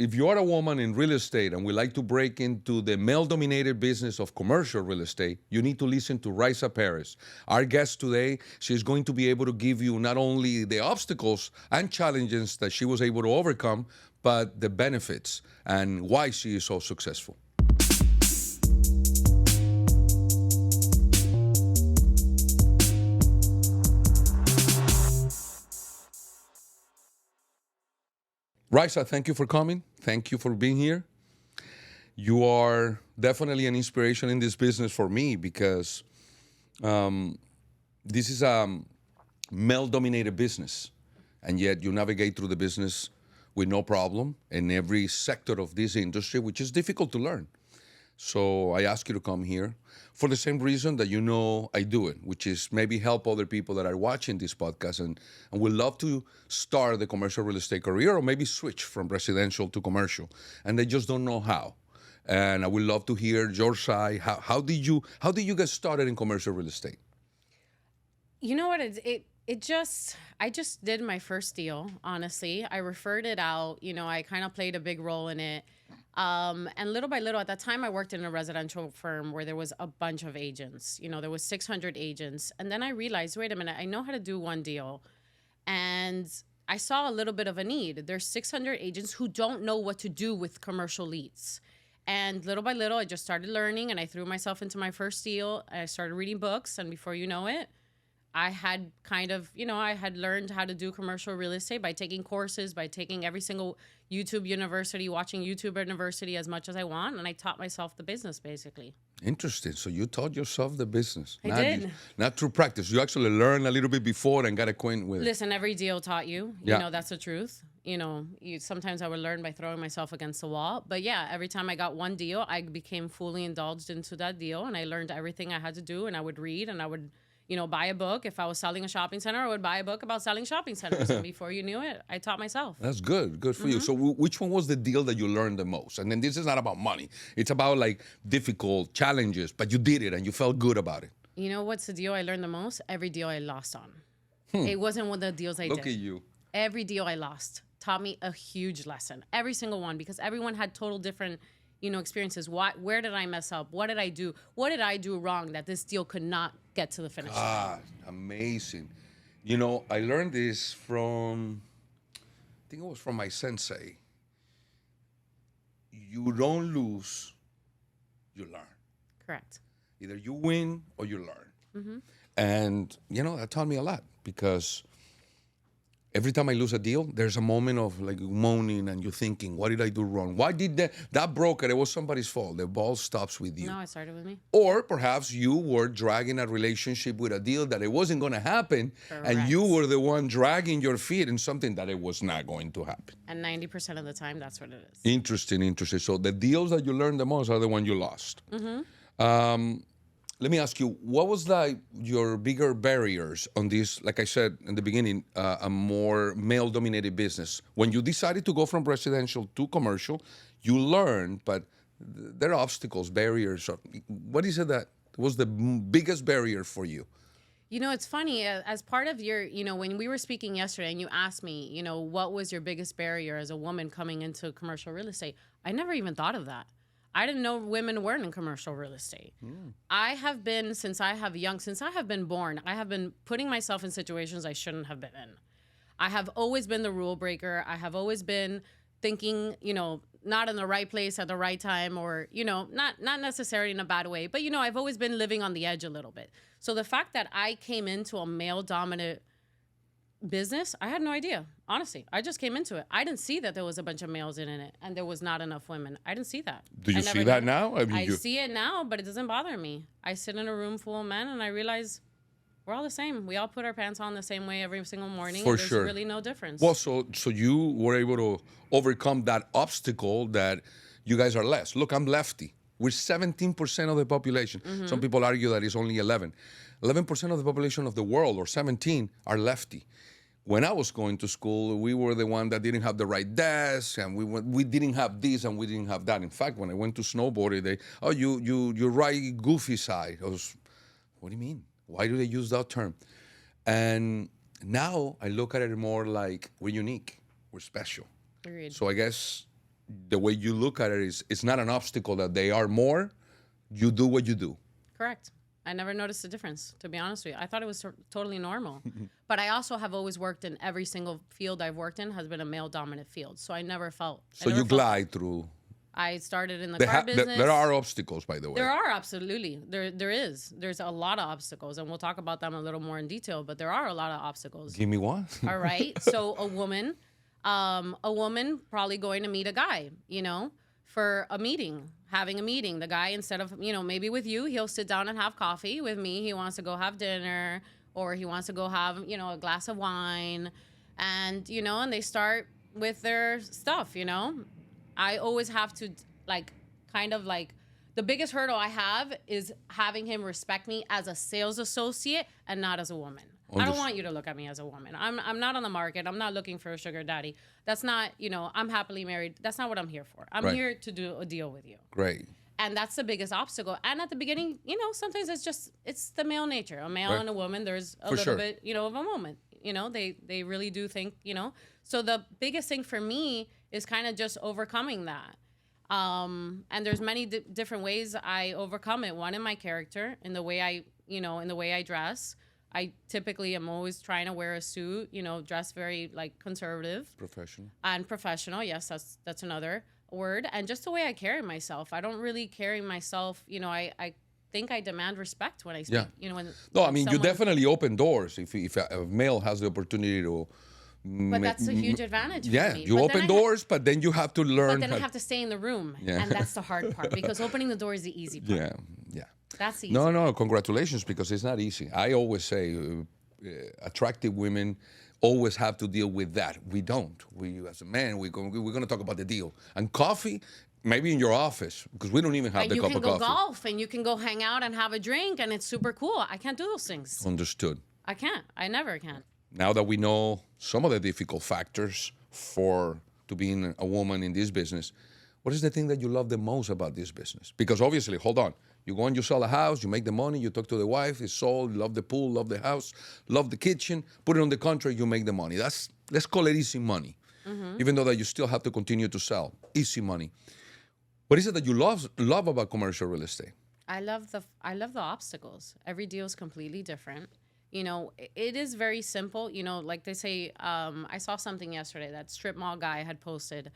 if you are a woman in real estate and would like to break into the male-dominated business of commercial real estate, you need to listen to Rayza Perez. Our guest today, she's going to be able to give you not only the obstacles and challenges that she was able to overcome, but the benefits and why she is so successful. Rayza, thank you for coming. Thank you for being here. You are definitely an inspiration in this business for me because this is a male-dominated business, and yet you navigate through the business with no problem in every sector of this industry, which is difficult to learn. So I ask you to come here for the same reason that you know I do it, which is maybe help other people that are watching this podcast and would love to start the commercial real estate career or maybe switch from residential to commercial, and they just don't know how. And I would love to hear your side. How did you get started in commercial real estate? You know what? I just did my first deal, honestly. I referred it out. I kind of played a big role in it. And little by little, at that time, I worked in a residential firm where there was a bunch of agents. There was 600 agents. And then I realized, wait a minute, I know how to do one deal. And I saw a little bit of a need. There's 600 agents who don't know what to do with commercial leads. And little by little, I just started learning, and I threw myself into my first deal. I started reading books, and before you know it, I had I had learned how to do commercial real estate by taking courses, by taking every single YouTube university, watching YouTube University as much as I want, and I taught myself the business, basically. Interesting. So you taught yourself the business. I did. Not through practice. You actually learned a little bit before and got acquainted with it. Listen, every deal taught you. That's the truth. Sometimes I would learn by throwing myself against the wall. But yeah, every time I got one deal, I became fully indulged into that deal, and I learned everything I had to do, and I would read, and I would buy a book. If I was selling a shopping center, I would buy a book about selling shopping centers. And before you knew it, I taught myself. That's good. Good for you. So which one was the deal that you learned the most? And then this is not about money. It's about like difficult challenges, but you did it and you felt good about it. You know what's the deal I learned the most? Every deal I lost on. It wasn't one of the deals I did. Look at you. Every deal I lost taught me a huge lesson. Every single one, because everyone had total different experiences. Where did I mess up? What did I do? What did I do wrong that this deal could not get to the finish line? Amazing. I learned this from, I think it was from my sensei. You don't lose, you learn. Correct. Either you win or you learn. Mm-hmm. And, that taught me a lot because every time I lose a deal, there's a moment of like moaning and you're thinking, what did I do wrong? Why did that broker? It was somebody's fault. The ball stops with you. No, it started with me. Or perhaps you were dragging a relationship with a deal that it wasn't going to happen. Correct. And you were the one dragging your feet in something that it was not going to happen. And 90% of the time, that's what it is. Interesting. So the deals that you learned the most are the one you lost. Mm-hmm. Let me ask you, what was your bigger barriers on this, like I said in the beginning, a more male-dominated business? When you decided to go from residential to commercial, you learned, but there are obstacles, barriers. What is it that was the biggest barrier for you? It's funny, as part of your, when we were speaking yesterday and you asked me, what was your biggest barrier as a woman coming into commercial real estate? I never even thought of that. I didn't know women weren't in commercial real estate. I have been, since I have been born, I have been putting myself in situations I shouldn't have been in. I have always been the rule breaker. I have always been thinking, not in the right place at the right time, or, not necessarily in a bad way, but, I've always been living on the edge a little bit. So the fact that I came into a male-dominant business, I had no idea. Honestly, I just came into it. I didn't see that there was a bunch of males in it and there was not enough women. I didn't see that. Do you see that now? I see it now, but it doesn't bother me. I sit in a room full of men and I realize we're all the same. We all put our pants on the same way every single morning. For and sure. There's really no difference. Well, so you were able to overcome that obstacle that you guys are less. Look, I'm lefty. We're 17% of the population. Mm-hmm. Some people argue that it's only 11. 11% of the population of the world, or 17, are lefty. When I was going to school, we were the one that didn't have the right desk, and we didn't have this and we didn't have that. In fact, when I went to snowboarding, you right goofy side. I was, what do you mean? Why do they use that term? And now I look at it more like we're unique, we're special. Agreed. So I guess the way you look at it is it's not an obstacle that they are more. You do what you do. Correct. I never noticed a difference, to be honest with you. I thought it was totally normal. But I also have always worked in every single field I've worked in has been a male-dominant field. So I never felt... So you glide through... I started in the car business. There are obstacles, by the way. There are, absolutely. There is. There's a lot of obstacles, and we'll talk about them a little more in detail, but there are a lot of obstacles. Give me one. All right. So a woman probably going to meet a guy, for a meeting, having a meeting. The guy, instead of, maybe with you, he'll sit down and have coffee. With me, he wants to go have dinner, or he wants to go have, a glass of wine. And, and they start with their stuff, I always have to, the biggest hurdle I have is having him respect me as a sales associate and not as a woman. I don't want you to look at me as a woman. I'm not on the market. I'm not looking for a sugar daddy. That's not, I'm happily married. That's not what I'm here for. I'm here to do a deal with you. Great. And that's the biggest obstacle. And at the beginning, sometimes it's the male nature. A male and a woman, there's a little bit, of a moment. They really do think, So the biggest thing for me is kind of just overcoming that. And there's many different ways I overcome it. One, in my character, in the way I dress. I typically am always trying to wear a suit, dress very conservative. Professional. Yes, that's another word. And just the way I carry myself. I don't really carry myself, I think I demand respect when I speak. Yeah. You definitely open doors if a male has the opportunity to. But that's a huge advantage for me. Yeah, you open doors, but then you have to learn. But then I have to stay in the room, and that's the hard part because opening the door is the easy part. Yeah. That's easy. No, congratulations, because it's not easy. I always say attractive women always have to deal with that. We don't. We, as a man, we're going to talk about the deal. And coffee, maybe in your office, because we don't even have the cup of coffee. And you can go golf, and you can go hang out and have a drink, and it's super cool. I can't do those things. Understood. I can't. I never can. Now that we know some of the difficult factors to being a woman in this business, what is the thing that you love the most about this business? Because obviously, hold on, you go and you sell a house, you make the money, you talk to the wife, it's sold, love the pool, love the house, love the kitchen, put it on the contract, you make the money. Let's call it easy money, even though that you still have to continue to sell. Easy money. What is it that you love about commercial real estate? I love the obstacles. Every deal is completely different. It is very simple. Like they say, I saw something yesterday that strip mall guy had posted.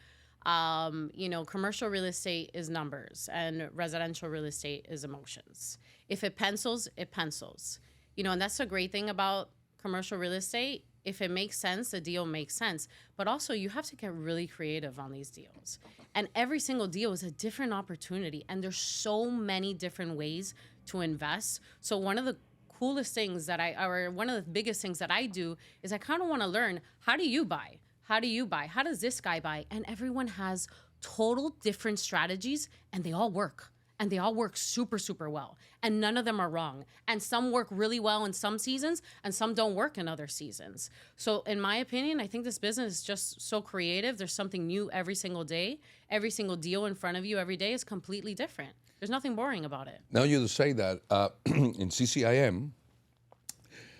Commercial real estate is numbers and residential real estate is emotions. If it pencils, it pencils. And that's the great thing about commercial real estate. If it makes sense, the deal makes sense. But also, you have to get really creative on these deals. And every single deal is a different opportunity. And there's so many different ways to invest. So one of the coolest things one of the biggest things that I do is I kind of want to learn, how do you buy? How do you buy? How does this guy buy? And everyone has total different strategies, and they all work. And they all work super, super well. And none of them are wrong. And some work really well in some seasons, and some don't work in other seasons. So in my opinion, I think this business is just so creative. There's something new every single day. Every single deal in front of you every day is completely different. There's nothing boring about it. Now you say that in CCIM,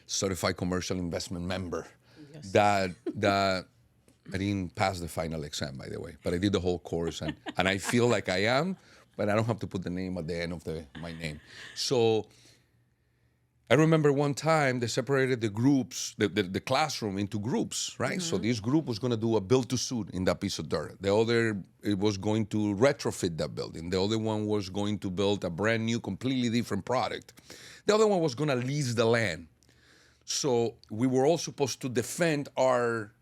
Certified Commercial Investment Member, yes. that I didn't pass the final exam, by the way, but I did the whole course, and I feel like I am, but I don't have to put the name at the end of my name. So I remember one time they separated the groups, the classroom into groups, right? So this group was going to do a build to suit in that piece of dirt. The other, it was going to retrofit that building. The other one was going to build a brand new, completely different product. The other one was going to lease the land. So we were all supposed to defend our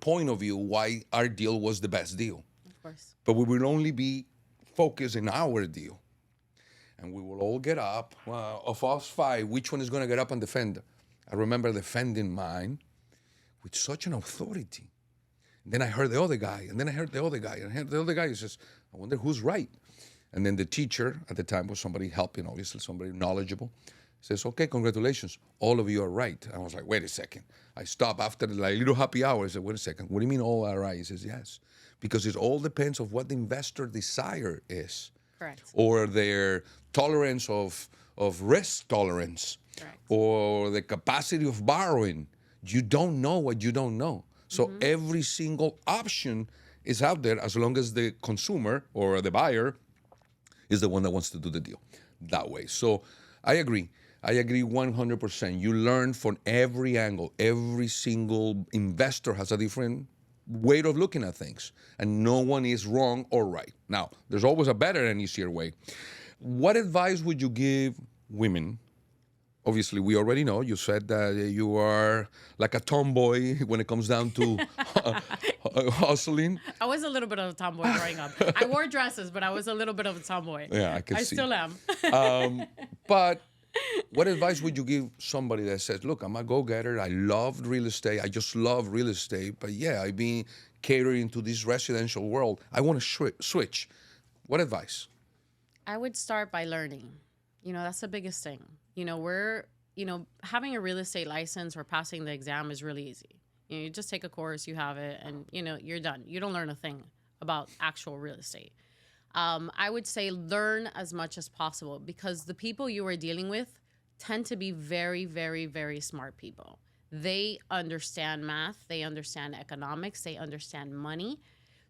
point of view, why our deal was the best deal. Of course. But we will only be focused in our deal. And we will all get up. Of us five, which one is going to get up and defend? I remember defending mine with such an authority. And then I heard the other guy, and then I heard the other guy, and I heard the other guy. He says, I wonder who's right. And then the teacher at the time was somebody helping, obviously, somebody knowledgeable. Says, okay, congratulations. All of you are right. I was like, wait a second. I stopped after the little happy hour. I said, wait a second. What do you mean all are right? He says, yes. Because it all depends on what the investor desire is. Correct. Or their tolerance of risk tolerance. Correct. Or the capacity of borrowing. You don't know what you don't know. So every single option is out there as long as the consumer or the buyer is the one that wants to do the deal that way. So I agree. I agree 100%. You learn from every angle. Every single investor has a different way of looking at things, and no one is wrong or right. Now, there's always a better and easier way. What advice would you give women? Obviously, we already know. You said that you are like a tomboy when it comes down to hustling. I was a little bit of a tomboy growing up. I wore dresses, but I was a little bit of a tomboy. Yeah, I can see. I still am. But what advice would you give somebody that says, look, I'm a go-getter. I love real estate. I just love real estate. But yeah, I've been catering to this residential world. I want to switch. What advice? I would start by learning. That's the biggest thing. Having a real estate license or passing the exam is really easy. You just take a course, you have it, and, you're done. You don't learn a thing about actual real estate. I would say learn as much as possible, because the people you are dealing with tend to be very, very, very smart people. They understand math. They understand economics. They understand money.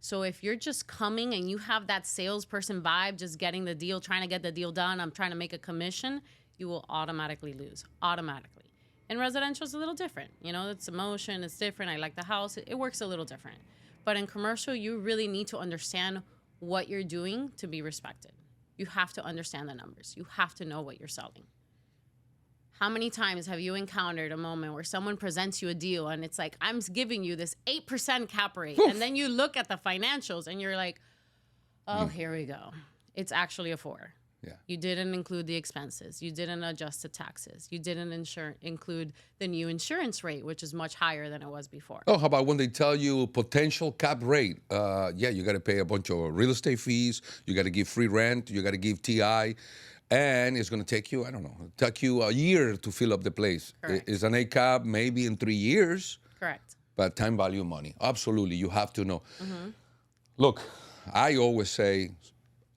So if you're just coming and you have that salesperson vibe, just getting the deal, trying to get the deal done, I'm trying to make a commission, you will automatically lose, automatically. And residential is a little different. It's emotion, it's different. I like the house. It works a little different. But in commercial, you really need to understand what you're doing to be respected. You have to understand the numbers. You have to know what you're selling. How many times have you encountered a moment where someone presents you a deal and it's like, I'm giving you this 8% cap rate. And then you look at the financials and you're like, oh, here we go. It's actually a 4. Yeah. You didn't include the expenses. You didn't adjust the taxes. You didn't include the new insurance rate, which is much higher than it was before. Oh, how about when they tell you potential cap rate? You got to pay a bunch of real estate fees. You got to give free rent. You got to give TI. And it's going to take you, take you a year to fill up the place. Correct. It's an A cap maybe in 3 years. Correct. But time value money. Absolutely. You have to know. Look, I always say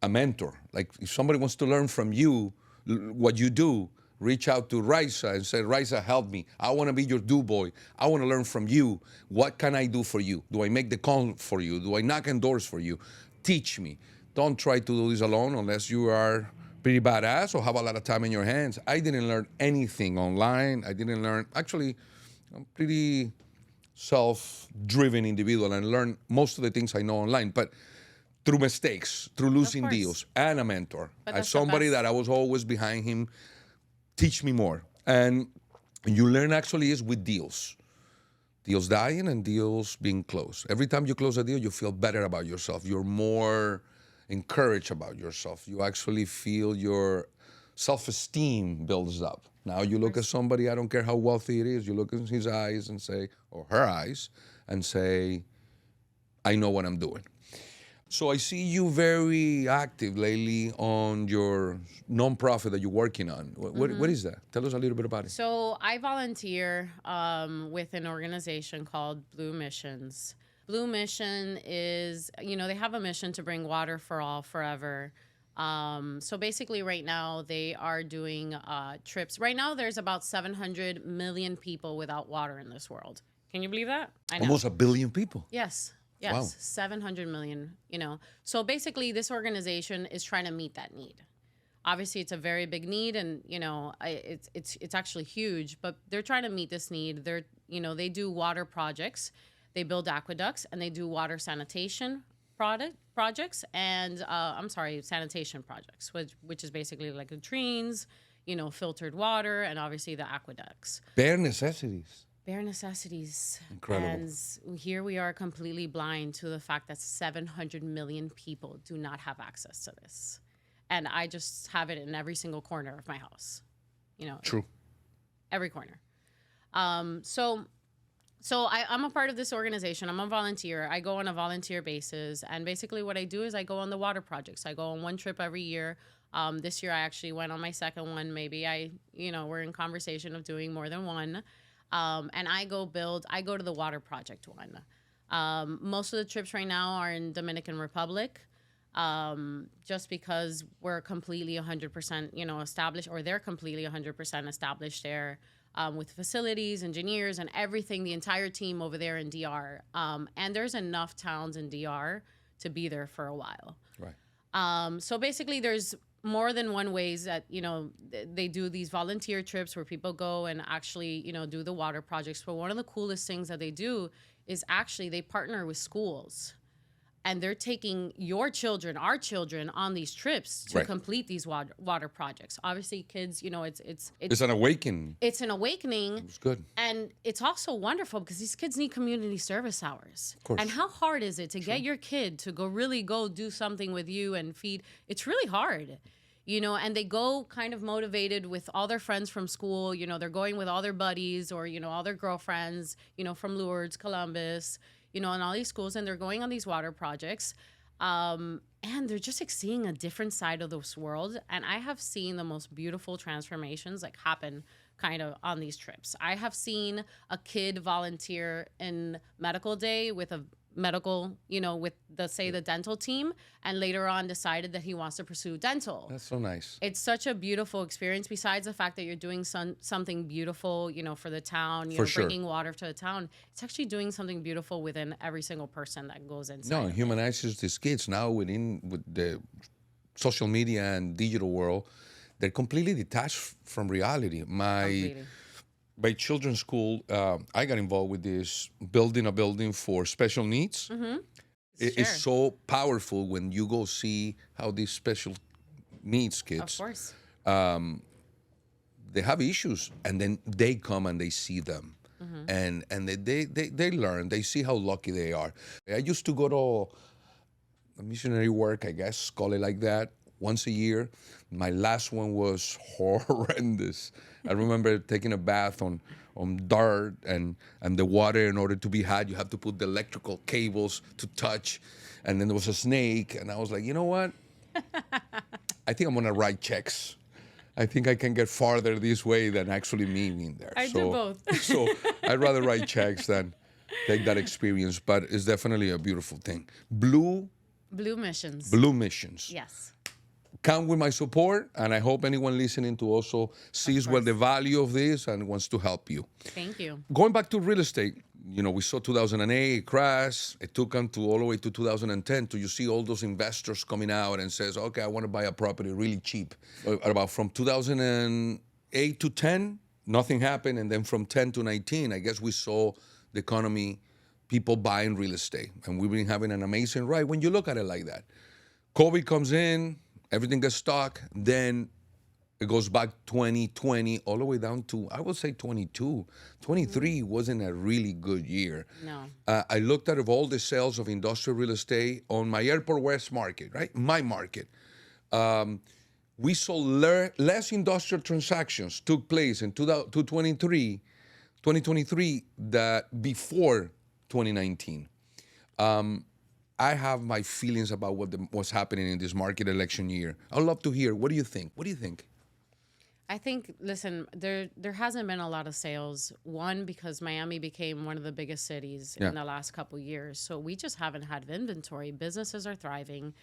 a mentor. Like if somebody wants to learn from you what you do, reach out to Rayza and say, Rayza, help me. I want to be your do-boy. I want to learn from you. What can I do for you? Do I make the call for you? Do I knock on doors for you? Teach me. Don't try to do this alone unless you are pretty badass or have a lot of time in your hands. I didn't learn anything online. Actually, I'm pretty self-driven individual and learn most of the things I know online, but through mistakes, through losing deals, and a mentor. As somebody that I was always behind him, teach me more. And you learn actually is with deals. Deals dying and deals being closed. Every time you close a deal, you feel better about yourself. You're more encouraged about yourself. You actually feel your self-esteem builds up. Now you look at somebody, I don't care how wealthy it is, you look in his eyes and say, or her eyes, and say, I know what I'm doing. So I see you very active lately on your nonprofit that you're working on. What is that? Tell us a little bit about it. So I volunteer with an organization called Blue Missions. Blue Mission is, they have a mission to bring water for all forever. So basically right now they are doing trips. Right now there's about 700 million people without water in this world. Can you believe that? I know. Almost 1 billion people. Yes. Wow. 700 million, So basically this organization is trying to meet that need. Obviously it's a very big need and, it's actually huge, but they're trying to meet this need. They do water projects. They build aqueducts and they do water sanitation projects and sanitation projects, which is basically like latrines, filtered water, and obviously the aqueducts. Bare necessities. Bare necessities. Incredible. And here we are completely blind to the fact that 700 million people do not have access to this. And I just have it in every single corner of my house. True. Every corner. So I'm a part of this organization. I'm a volunteer. I go on a volunteer basis. And basically what I do is I go on the water projects. I go on one trip every year. This year I actually went on my second one. Maybe we're in conversation of doing more than one. And I go to the water project one. Most of the trips right now are in Dominican Republic. Just because we're completely 100%, established, or they're completely 100% established there. with facilities, engineers, and everything, the entire team over there in DR. And there's enough towns in DR to be there for a while. Right. So basically, there's more than one ways that, they do these volunteer trips where people go and actually, do the water projects. But one of the coolest things that they do is actually they partner with schools. And they're taking your children, our children, on these trips to Right. complete these water projects. Obviously, kids, It's an awakening. it's an awakening. It's good. And it's also wonderful because these kids need community service hours. Of course. And how hard is it to get your kid to go do something with you and feed? It's really hard, and they go kind of motivated with all their friends from school. They're going with all their buddies or, all their girlfriends, from Lourdes, Columbus, and all these schools. And they're going on these water projects. And they're just like seeing a different side of this world. And I have seen the most beautiful transformations happen kind of on these trips. I have seen a kid volunteer in medical day with a medical, with the dental team, and later on decided that he wants to pursue dental. That's so nice. It's such a beautiful experience. Besides the fact that you're doing something beautiful, for the town, For sure. bringing water to the town, it's actually doing something beautiful within every single person that goes inside. No, it humanizes these kids now with the social media and digital world. They're completely detached from reality. My children's school, I got involved with this, building a building for special needs. Mm-hmm. It's so powerful when you go see how these special needs kids, Of course. they have issues, and then they come and they see them. Mm-hmm. And they learn, they see how lucky they are. I used to go to missionary work, I guess, call it like that, once a year. My last one was horrendous. I remember taking a bath on dirt, and the water, in order to be hot, you have to put the electrical cables to touch. And then there was a snake, and I was like, you know what? I think I'm going to write checks. I think I can get farther this way than actually me being there. I do both. So I'd rather write checks than take that experience, but it's definitely a beautiful thing. Blue Missions. missions. Yes. Count with my support, and I hope anyone listening to also sees what the value of this and wants to help you. Thank you. Going back to real estate, we saw 2008 crash. It took them to all the way to 2010 to you see all those investors coming out and says, okay, I want to buy a property really cheap. About from 2008 to 10, nothing happened. And then from 10 to 19, I guess we saw the economy, people buying real estate. And we've been having an amazing ride when you look at it like that. COVID comes in, everything gets stuck, then it goes back 2020 all the way down to, I would say 22. 23 wasn't a really good year. No. I looked at all the sales of industrial real estate on my Airport West market, right? My market. We saw less industrial transactions took place in 2023 that before 2019. I have my feelings about what's happening in this market election year. I'd love to hear. What do you think? What do you think? I think, listen, there hasn't been a lot of sales. One, because Miami became one of the biggest cities in the last couple of years. So we just haven't had inventory. Businesses are thriving.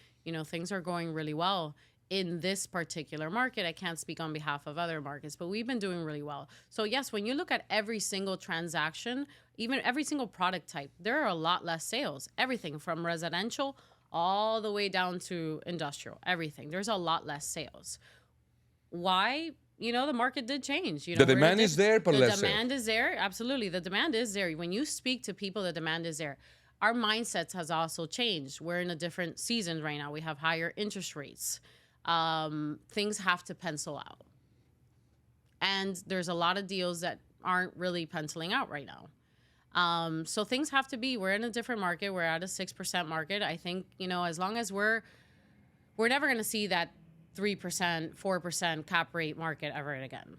Things are going really well in this particular market. I can't speak on behalf of other markets, but we've been doing really well. So yes, when you look at every single transaction, even every single product type, there are a lot less sales. Everything from residential all the way down to industrial, everything. There's a lot less sales. Why? The market did change. The demand is there, but less sales. The demand is there. Absolutely. The demand is there. When you speak to people, the demand is there. Our mindsets has also changed. We're in a different season right now. We have higher interest rates. Things have to pencil out. And there's a lot of deals that aren't really penciling out right now. So things have to be, we're in a different market. We're at a 6% market. I think, as long as we're never going to see that 3%, 4% cap rate market ever again.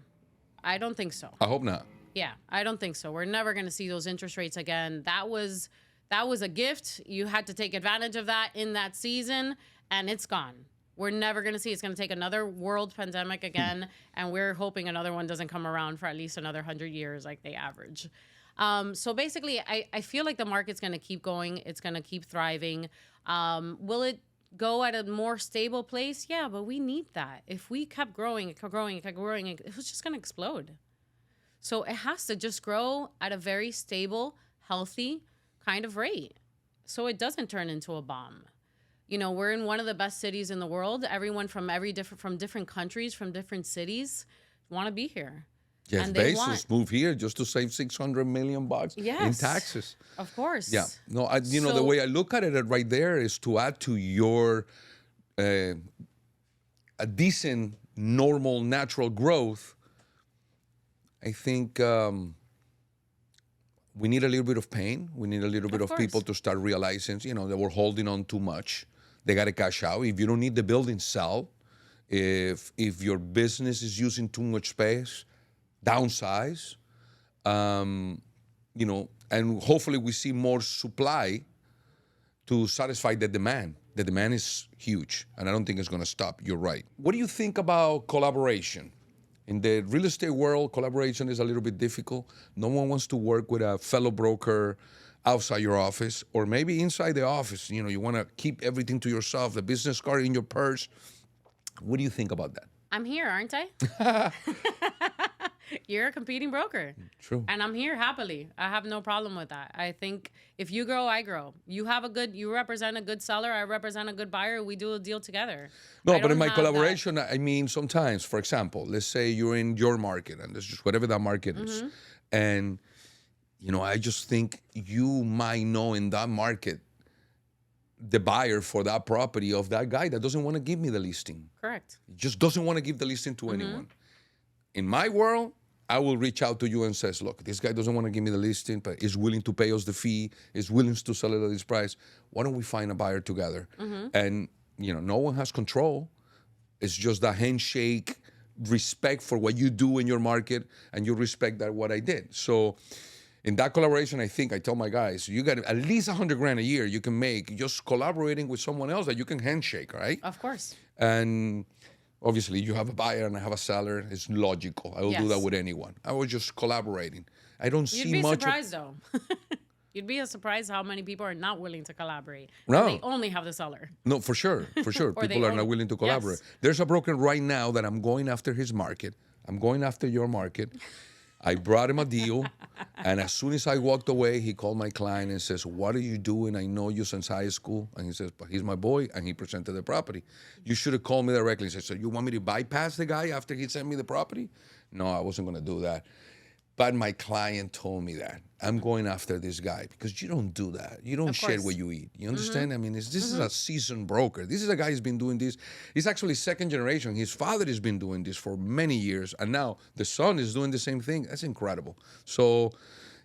I don't think so. I hope not. Yeah, I don't think so. We're never going to see those interest rates again. That was a gift. You had to take advantage of that in that season, and it's gone. We're never going to see. It's going to take another world pandemic again, and we're hoping another one doesn't come around for at least another 100 years like they average. So basically, I feel like the market's going to keep going. It's going to keep thriving. Will it go at a more stable place? Yeah, but we need that. If we kept growing, it was just going to explode. So it has to just grow at a very stable, healthy kind of rate, so it doesn't turn into a bomb. You know, we're in one of the best cities in the world. Everyone from different countries, from different cities, want to be here. Jeff And they Bezos moved here just to save $600 million in Yes. taxes. Of course. Yeah. No, the So- way I look at it right there is to add to your a decent, normal, natural growth. I think we need a little bit of pain. We need a little bit of course. people to start realizing, that we're holding on too much. They got to cash out. If you don't need the building, sell. If your business is using too much space, downsize. And hopefully we see more supply to satisfy the demand. The demand is huge, and I don't think it's going to stop. You're right. What do you think about collaboration? In the real estate world, collaboration is a little bit difficult. No one wants to work with a fellow broker outside your office, or maybe inside the office. You want to keep everything to yourself, the business card in your purse. What do you think about that? I'm here, aren't I? You're a competing broker. True. And I'm here happily. I have no problem with that. I think if you grow, I grow. You represent a good seller, I represent a good buyer, we do a deal together. No, but in my collaboration, I mean, sometimes, for example, let's say you're in your market, and it's just whatever that market is. And, I just think you might know in that market the buyer for that property of that guy that doesn't want to give me the listing. Correct. He just doesn't want to give the listing to anyone. In my world, I will reach out to you and says, look, this guy doesn't want to give me the listing, but is willing to pay us the fee, is willing to sell it at this price. Why don't we find a buyer together? And, no one has control. It's just that handshake, respect for what you do in your market, and you respect that what I did. So in that collaboration, I think I tell my guys, you got at least $100,000 a year you can make just collaborating with someone else that you can handshake, right? Of course. And obviously, you have a buyer and I have a seller. It's logical. I will do that with anyone. I was just collaborating. I don't You'd see be much. surprised, though. You'd be surprised how many people are not willing to collaborate. No. They only have the seller. No, for sure. People are not willing to collaborate. Yes. There's a broker right now that I'm going after his market. I'm going after your market. I brought him a deal, and as soon as I walked away, he called my client and says, what are you doing? I know you since high school. And he says, but he's my boy, and he presented the property. You should have called me directly. He said, so you want me to bypass the guy after he sent me the property? No, I wasn't going to do that. But my client told me that. I'm going after this guy because you don't do that. You don't share what you eat. You understand? I mean, this is a seasoned broker. This is a guy who's been doing this. He's actually second generation. His father has been doing this for many years. And now the son is doing the same thing. That's incredible. So,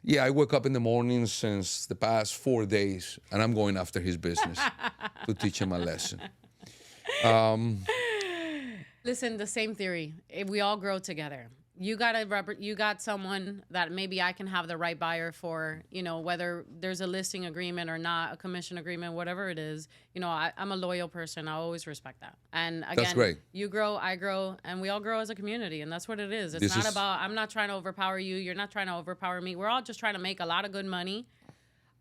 yeah, I wake up in the morning since the past 4 days, and I'm going after his business to teach him a lesson. Listen, the same theory. If we all grow together. You got someone that maybe I can have the right buyer for, whether there's a listing agreement or not, a commission agreement, whatever it is. I'm a loyal person. I always respect that. And again, that's great. You grow, I grow, and we all grow as a community. And that's what it is. It's not about, I'm not trying to overpower you. You're not trying to overpower me. We're all just trying to make a lot of good money.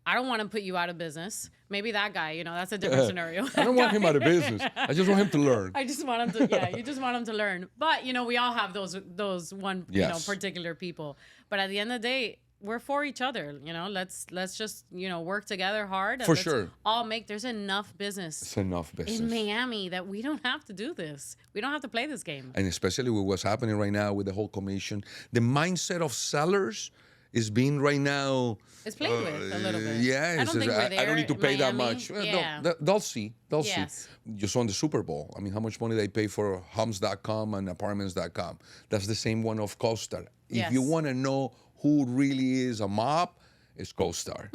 I don't want to put you out of business. Maybe that guy, that's a different scenario. I don't want him out of business. I just want him to learn. I just want him to, you just want him to learn. But, we all have those one, particular people. But at the end of the day, we're for each other. Let's just, work together hard. And For let's sure. all there's enough business. It's enough business. In Miami that we don't have to do this. We don't have to play this game. And especially with what's happening right now with the whole commission, the mindset of sellers is being right now. It's played with a little bit. Yeah, I don't think we're there. I don't need to pay that Miami. much. Yeah. They'll see. They'll Yes. see. Just on the Super Bowl. I mean, how much money they pay for homes.com and apartments.com. That's the same one of CoStar. Yes. If you want to know who really is a mob, it's CoStar.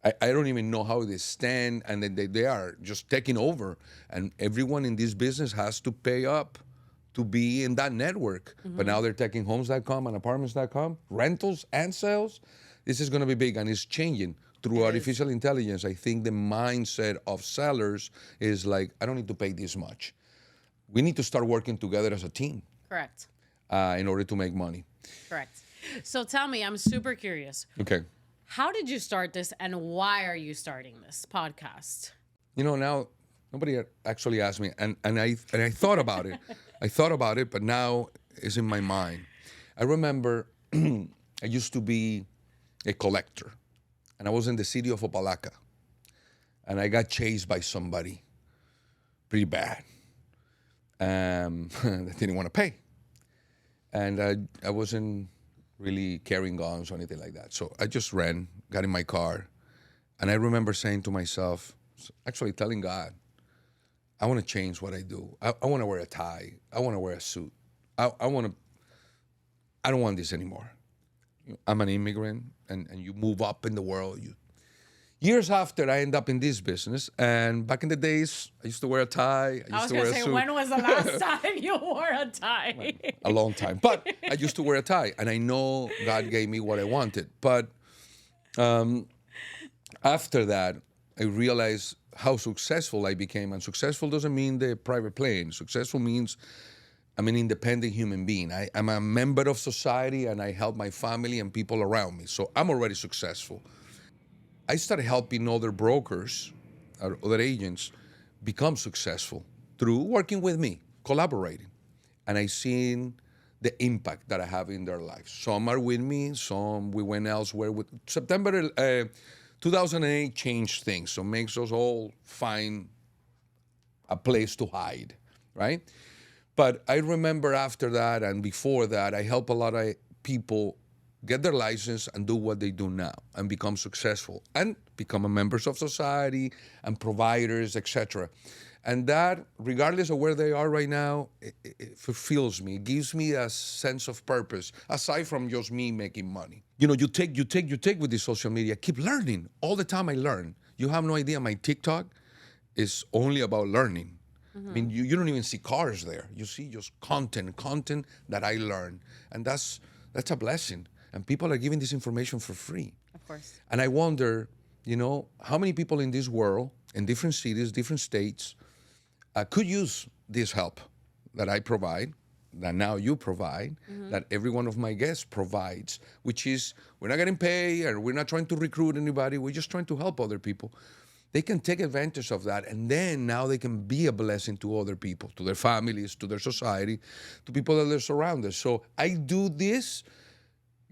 I don't even know how they stand, and they are just taking over. And everyone in this business has to pay up to be in that network. But now they're taking homes.com and apartments.com, rentals and sales. This is going to be big, and it's changing through artificial intelligence. I think the mindset of sellers is like, I don't need to pay this much. We need to start working together as a team. Correct. In order to make money. Correct. So tell me, I'm super curious. Okay. How did you start this, and why are you starting this podcast? Now nobody actually asked me, and I thought about it. I thought about it, but now it's in my mind. I remember I used to be a collector, and I was in the city of Opalaca, and I got chased by somebody pretty bad. That didn't want to pay. And I wasn't really carrying guns or anything like that. So I just ran, got in my car, and I remember saying to myself, actually telling God, I want to change what I do. I want to wear a tie. I want to wear a suit. I don't want this anymore. I'm an immigrant, and you move up in the world. Years after, I end up in this business, and back in the days, I used to wear a tie. I was going to say, when was the last time you wore a tie? A long time. But I used to wear a tie, and I know God gave me what I wanted. But after that, I realized how successful I became. And successful doesn't mean the private plane. Successful means I'm an independent human being. I'm a member of society, and I help my family and people around me. So I'm already successful. I started helping other brokers, or other agents, become successful through working with me, collaborating. And I seen the impact that I have in their lives. Some are with me, some we went elsewhere. September 2008 changed things, so makes us all find a place to hide, right? But I remember after that and before that, I help a lot of people get their license and do what they do now and become successful and become members of society and providers, etc. And that, regardless of where they are right now, it fulfills me. It gives me a sense of purpose, aside from just me making money. You know, you take with this social media. Keep learning. All the time I learn. You have no idea. My TikTok is only about learning. I mean, you don't even see cars there. You see just content that I learn. And that's a blessing. And people are giving this information for free. Of course. And I wonder, you know, how many people in this world, in different cities, different states, could use this help that I provide, that now you provide, that every one of my guests provides, which is we're not getting paid and we're not trying to recruit anybody. We're just trying to help other people. They can take advantage of that, and then now they can be a blessing to other people, to their families, to their society, to people that they're surrounded. So I do this.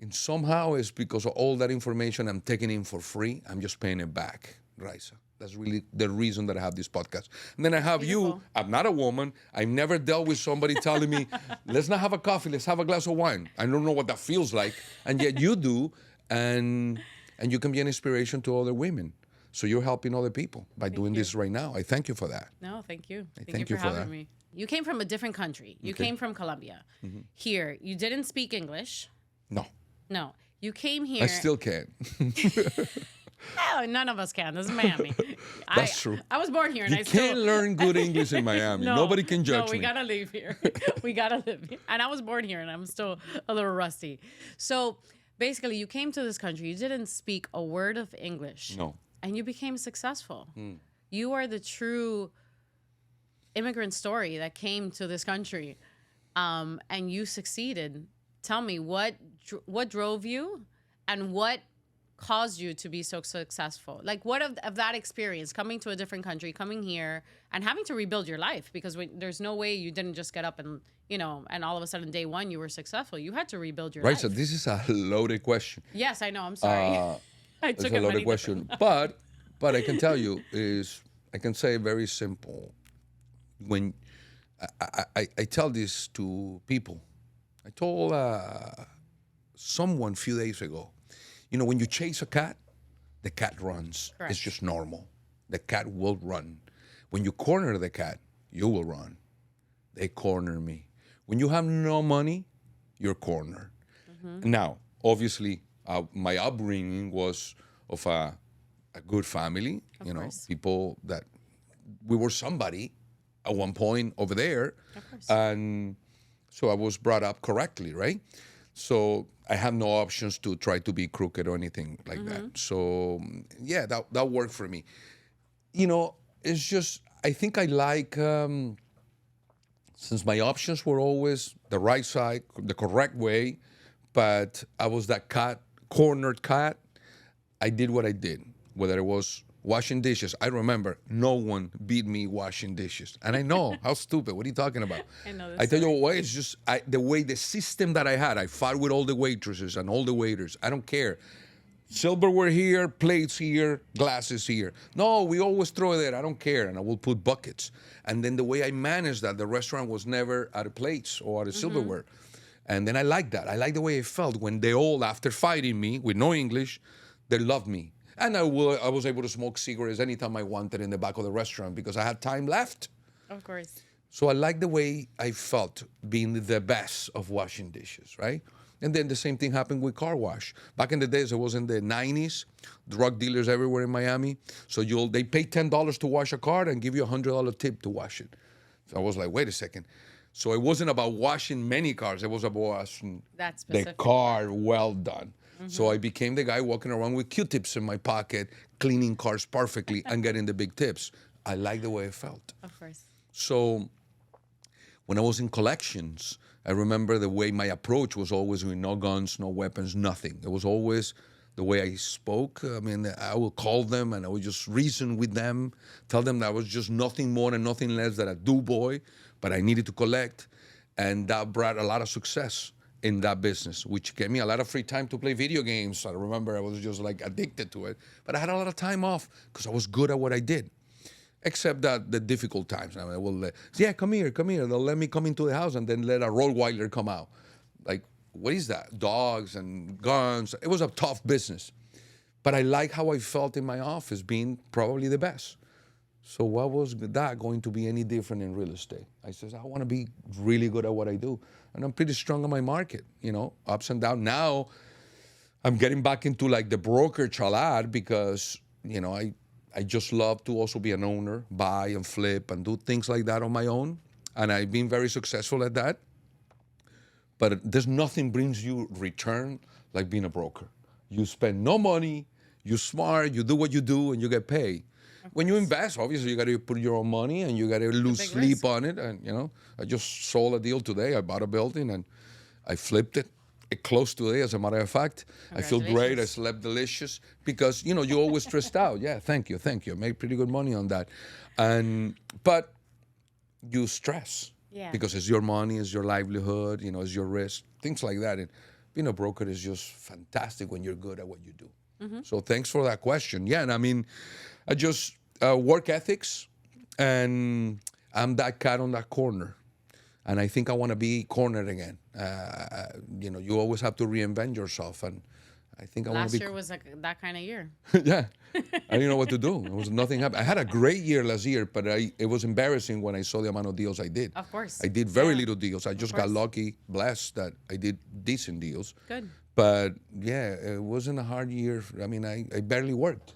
And somehow it's because of all that information I'm taking in for free. I'm just paying it back, Rayza. That's really the reason that I have this podcast. And then I have you. I'm not a woman. I've never dealt with somebody telling me, let's not have a coffee, let's have a glass of wine. I don't know what that feels like. And yet you do. And you can be an inspiration to other women. So you're helping other people by doing this right now. I thank you for that. No, thank you. Thank you for for having that. me. You came from a different country. You came from Colombia. Here, you didn't speak English. No, you came here. I still can't. No, none of us can. This is Miami. That's true. I was born here, and You I can't still learn good English in Miami. Nobody can judge me. No, we gotta leave here. We gotta live here. And I was born here, and I'm still a little rusty. So basically, you came to this country. You didn't speak a word of English. No. And you became successful. You are the true immigrant story that came to this country, and you succeeded. Tell me, what drove you, and what caused you to be so successful? Like, what of that experience, coming to a different country, coming here, and having to rebuild your life? Because there's no way you didn't just get up and, and all of a sudden, day one, you were successful. You had to rebuild your life. Right, so this is a loaded question. Yes, I know. I'm sorry. I took It's a loaded question. But I can tell you I can say very simple. When I tell this to people, I told someone a few days ago, when you chase a cat, the cat runs. Correct. It's just normal. The cat will run. When you corner the cat, you will run. They corner me. When you have no money, you're cornered. Now, obviously, my upbringing was of a good family, Of course. people that we were somebody at one point over there. Of course. And so I was brought up correctly, right? So I have no options to try to be crooked or anything like that. So yeah, that worked for me. It's just, I think I like, since my options were always the right side, the correct way, but I was that cornered cat, I did what I did, whether it was washing dishes. I remember no one beat me washing dishes. And I know, how stupid. What are you talking about? I know this I tell you story. what, it's just the way the system that I had. I fought with all the waitresses and all the waiters. I don't care. Silverware here, plates here, glasses here. No, we always throw it there. I don't care. And I will put buckets. And then the way I managed that, the restaurant was never out of plates or out of silverware. And then I like that. I like the way it felt when they all, after fighting me with no English, they loved me. And I was able to smoke cigarettes anytime I wanted in the back of the restaurant because I had time left. Of course. So I like the way I felt being the best of washing dishes, right? And then the same thing happened with car wash. Back in the days, it was in the 90s, drug dealers everywhere in Miami. So they pay $10 to wash a car and give you a $100 tip to wash it. So I was like, wait a second. So it wasn't about washing many cars. It was about washing That's the specific. car well done. So I became the guy walking around with Q-tips in my pocket, cleaning cars perfectly and getting the big tips. I like the way it felt. Of course. So when I was in collections, I remember the way my approach was always with no guns, no weapons, nothing. It was always the way I spoke. I mean, I would call them and I would just reason with them, tell them that I was just nothing more and nothing less than a do-boy, but I needed to collect. And that brought a lot of success in that business, which gave me a lot of free time to play video games. I remember I was just like addicted to it, but I had a lot of time off because I was good at what I did. Except that the difficult times. I will come here. They'll let me come into the house and then let a Rottweiler come out. Like, what is that? Dogs and guns. It was a tough business. But I like how I felt in my office being probably the best. So what was that going to be any different in real estate? I said, I want to be really good at what I do. And I'm pretty strong on my market, ups and downs. Now I'm getting back into like the brokerage a lot because, I just love to also be an owner, buy and flip and do things like that on my own. And I've been very successful at that. But there's nothing brings you return like being a broker. You spend no money, you're smart, you do what you do, and you get paid. When you invest, obviously, you got to put your own money and you got to lose sleep risk. on it. And, I just sold a deal today. I bought a building and I flipped it. It closed today, as a matter of fact. I feel great. I Congratulations. slept delicious because, you always stressed out. Yeah, thank you. I made pretty good money on that. But you stress Yeah. because it's your money, it's your livelihood, it's your risk, things like that. And being a broker is just fantastic when you're good at what you do. So thanks for that question. Yeah, and I mean, I just work ethics, and I'm that cat on that corner. And I think I want to be cornered again. You always have to reinvent yourself. And I think I want Last to be. year was like that kind of year. Yeah. I didn't know what to do. It was nothing happened. I had a great year last year, but it was embarrassing when I saw the amount of deals I did. Of course. I did very Yeah. little deals. I just got course. lucky, blessed that I did decent deals. Good. But yeah, it wasn't a hard year. I mean, I barely worked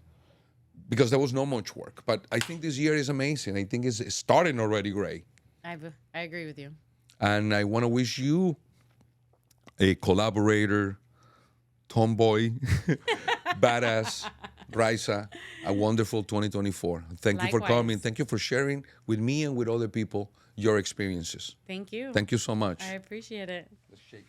because there was no much work. But I think this year is amazing. I think it's starting already great. I agree with you. And I want to wish you, a collaborator, tomboy, badass, Rayza, a wonderful 2024. Thank you for Likewise. coming. Thank you for sharing with me and with other people your experiences. Thank you. Thank you so much. I appreciate it. Let's shake.